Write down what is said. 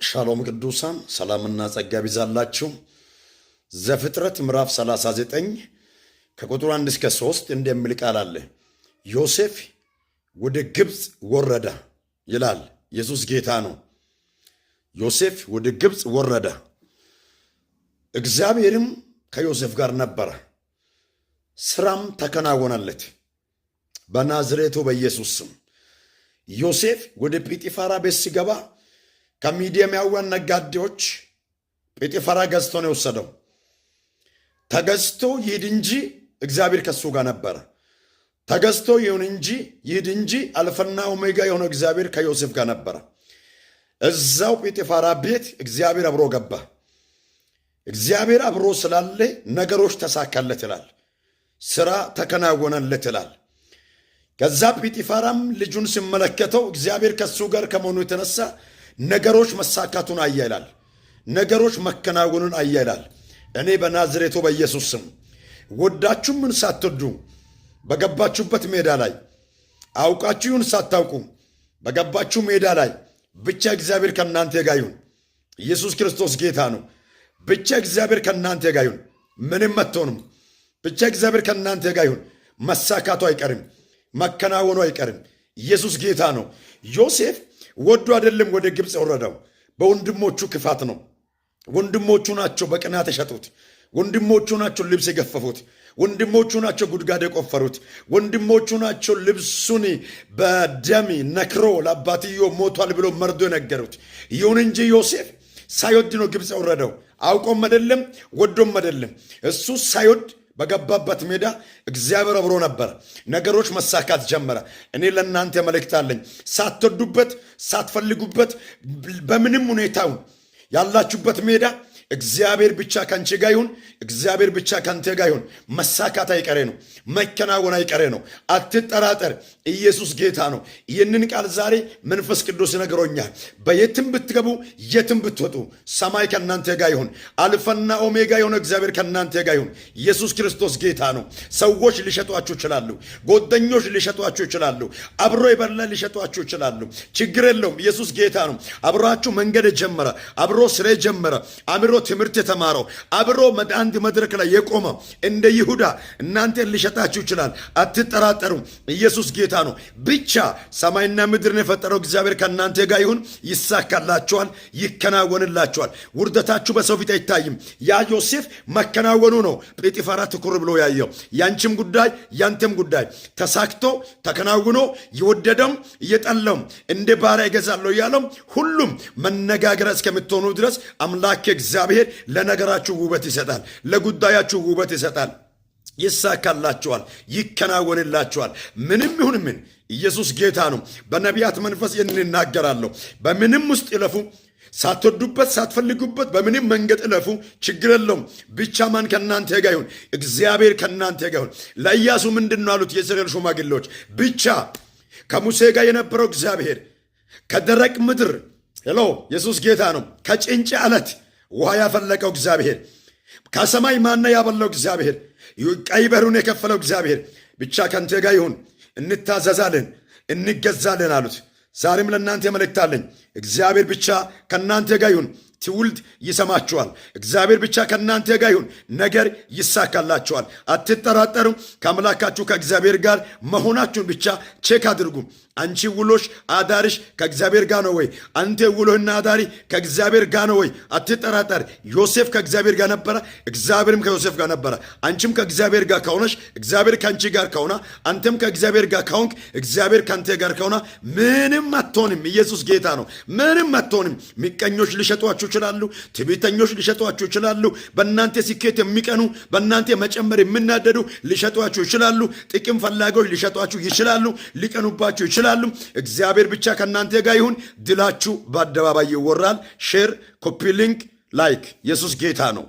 ሻሎም ቅዱሳን ሰላምና ጸጋ ይብዛላችሁ። ዘፍጥረት ምዕራፍ 39 ከቁጥር 1 እስከ 3 እንደሚል ቃል አለ። ዮሴፍ ወደ ግብፅ ወረደ ይላል። ኢየሱስ ጌታ ነው። ዮሴፍ ወደ ግብፅ ወረደ። እግዚአብሔርም ከዮሴፍ ጋር ነበረ፣ ስራም ተከናወነለት በናዝሬቱ በኢየሱስ ስም። ዮሴፍ ወደ ጲጢፋራ ቤት ሲገባ ከሚዲያማውያን ነጋዴዎች ጲጢፋራ ገዝቶ ነው የወሰደው። ተገዝቶ ይሂድ እንጂ እግዚአብሔር ከሱ ጋር ነበረ። ተገዝቶ ይሁን እንጂ ይሂድ እንጂ አልፈና ኦሜጋ የሆነው እግዚአብሔር ከዮሴፍ ጋር ነበረ። እዛው ጲጢፋራ ቤት እግዚአብሔር አብሮ ገባ። እግዚአብሔር አብሮ ስላለ ነገሮች ተሳካለት ይላል። ስራ ተከናወነለት ይላል። ከዛ ጲጢፋራም ልጁን ሲመለከተው እግዚአብሔር ከሱ ጋር ከመሆኑ የተነሳ ነገሮች መሳካቱን አየ ይላል። ነገሮች መከናወኑን አየ ይላል። እኔ በናዝሬቱ በኢየሱስ ስም ወዳችሁ ምን ሳትወዱ በገባችሁበት ሜዳ ላይ አውቃችሁን ሳታውቁ በገባችሁ ሜዳ ላይ ብቻ እግዚአብሔር ከእናንተ ጋር ይሁን። ኢየሱስ ክርስቶስ ጌታ ነው። ብቻ እግዚአብሔር ከእናንተ ጋር ይሁን። ምንም አትሆኑም። ብቻ እግዚአብሔር ከእናንተ ጋር ይሁን። መሳካቱ አይቀርም፣ መከናወኑ አይቀርም። ኢየሱስ ጌታ ነው። ዮሴፍ ወዶ አይደለም ወደ ግብፅ ወረደው፣ በወንድሞቹ ክፋት ነው። ወንድሞቹ ናቸው በቅናት የሸጡት። ወንድሞቹ ናቸው ልብስ የገፈፉት። ወንድሞቹ ናቸው ጉድጓድ የቆፈሩት። ወንድሞቹ ናቸው ልብሱን በደም ነክሮ ለአባትዮ ሞቷል ብሎ መርዶ የነገሩት። ይሁን እንጂ ዮሴፍ ሳይወድ ነው ግብፅ ወረደው። አውቆም አይደለም ወዶም አይደለም። እሱ ሳይወድ በገባበት ሜዳ እግዚአብሔር አብሮ ነበር። ነገሮች መሳካት ጀመረ። እኔ ለእናንተ መልእክት አለኝ። ሳትወዱበት ሳትፈልጉበት በምንም ሁኔታውን ያላችሁበት ሜዳ እግዚአብሔር ብቻ ካንቺ ጋር ይሁን። እግዚአብሔር ብቻ ካንተ ጋር ይሁን። መሳካት አይቀሬ ነው። መከናወን አይቀሬ ነው። አትጠራጠር። ኢየሱስ ጌታ ነው። ይህንን ቃል ዛሬ መንፈስ ቅዱስ ነግሮኛል። በየትም ብትገቡ የትም ብትወጡ ሰማይ ከእናንተ ጋር ይሁን። አልፋና ኦሜጋ የሆነ እግዚአብሔር ከእናንተ ጋር ይሁን። ኢየሱስ ክርስቶስ ጌታ ነው። ሰዎች ሊሸጧችሁ ይችላሉ። ጓደኞች ሊሸጧችሁ ይችላሉ። አብሮ የበላ ሊሸጧችሁ ይችላሉ። ችግር የለውም። ኢየሱስ ጌታ ነው። አብሯችሁ መንገድ ጀመረ፣ አብሮ ስራ ጀመረ፣ አብሮ ትምህርት የተማረው፣ አብሮ አንድ መድረክ ላይ የቆመ እንደ ይሁዳ እናንተን ሊሸጣችሁ ይችላል። አትጠራጠሩ። ኢየሱስ ጌታ ነው። ብቻ ሰማይና ምድርን የፈጠረው እግዚአብሔር ከእናንተ ጋር ይሁን። ይሳካላችኋል፣ ይከናወንላችኋል። ውርደታችሁ በሰው ፊት አይታይም። ያ ዮሴፍ መከናወኑ ነው ጲጢፋራ ትኩር ብሎ ያየው። ያንቺም ጉዳይ ያንተም ጉዳይ ተሳክቶ ተከናውኖ የወደደም እየጠላም እንደ ባሪያ ይገዛለሁ ያለው ሁሉም መነጋገሪያ እስከምትሆኑ ድረስ አምላክ እግዚአብሔር ለነገራችሁ ውበት ይሰጣል። ለጉዳያችሁ ውበት ይሰጣል። ይሳካላችኋል፣ ይከናወንላችኋል። ምንም ይሁን ምን ኢየሱስ ጌታ ነው። በነቢያት መንፈስ እናገራለሁ። በምንም ውስጥ ይለፉ፣ ሳትወዱበት ሳትፈልጉበት በምንም መንገድ እለፉ፣ ችግር የለውም። ብቻ ማን ከእናንተ ጋር ይሁን? እግዚአብሔር ከእናንተ ጋር ይሁን። ለኢያሱ ምንድን ነው አሉት የእስራኤል ሽማግሌዎች? ብቻ ከሙሴ ጋር የነበረው እግዚአብሔር ከደረቅ ምድር ኢየሱስ ጌታ ነው። ከጭንጫ አለት ውሃ ያፈለቀው እግዚአብሔር፣ ከሰማይ ማና ያበላው እግዚአብሔር፣ ቀይ ባህሩን የከፈለው እግዚአብሔር ብቻ ከንተ ጋር ይሁን። እንታዘዛለን፣ እንገዛለን አሉት። ዛሬም ለእናንተ መልእክት አለኝ። እግዚአብሔር ብቻ ከእናንተ ጋር ይሁን። ትውልድ ይሰማችኋል። እግዚአብሔር ብቻ ከእናንተ ጋር ይሁን። ነገር ይሳካላችኋል። አትጠራጠሩ። ከአምላካችሁ ከእግዚአብሔር ጋር መሆናችሁን ብቻ ቼክ አድርጉ። አንቺ ውሎሽ አዳሪሽ ከእግዚአብሔር ጋር ነው ወይ? አንተ ውሎህና አዳሪ ከእግዚአብሔር ጋር ነው ወይ? አትጠራጠር። ዮሴፍ ከእግዚአብሔር ጋር ነበረ፣ እግዚአብሔርም ከዮሴፍ ጋር ነበረ። አንቺም ከእግዚአብሔር ጋር ከሆነሽ፣ እግዚአብሔር ከአንቺ ጋር ከሆነ፣ አንተም ከእግዚአብሔር ጋር ከሆንክ፣ እግዚአብሔር ከአንተ ጋር ከሆነ ምንም አትሆንም። ኢየሱስ ጌታ ነው። ምንም አትሆንም። ምቀኞች ሊሸጧችሁ ይችላሉ። ትዕቢተኞች ሊሸጧችሁ ይችላሉ። በእናንተ ስኬት የሚቀኑ፣ በእናንተ መጨመር የሚናደዱ ሊሸጧችሁ ይችላሉ። ጥቅም ፈላጊዎች ሊሸጧችሁ ይችላሉ። ሊቀኑባችሁ ይችላሉ። እግዚአብሔር ብቻ ከእናንተ ጋር ይሁን። ድላችሁ በአደባባይ ይወራል። ሼር፣ ኮፒ ሊንክ፣ ላይክ። ኢየሱስ ጌታ ነው።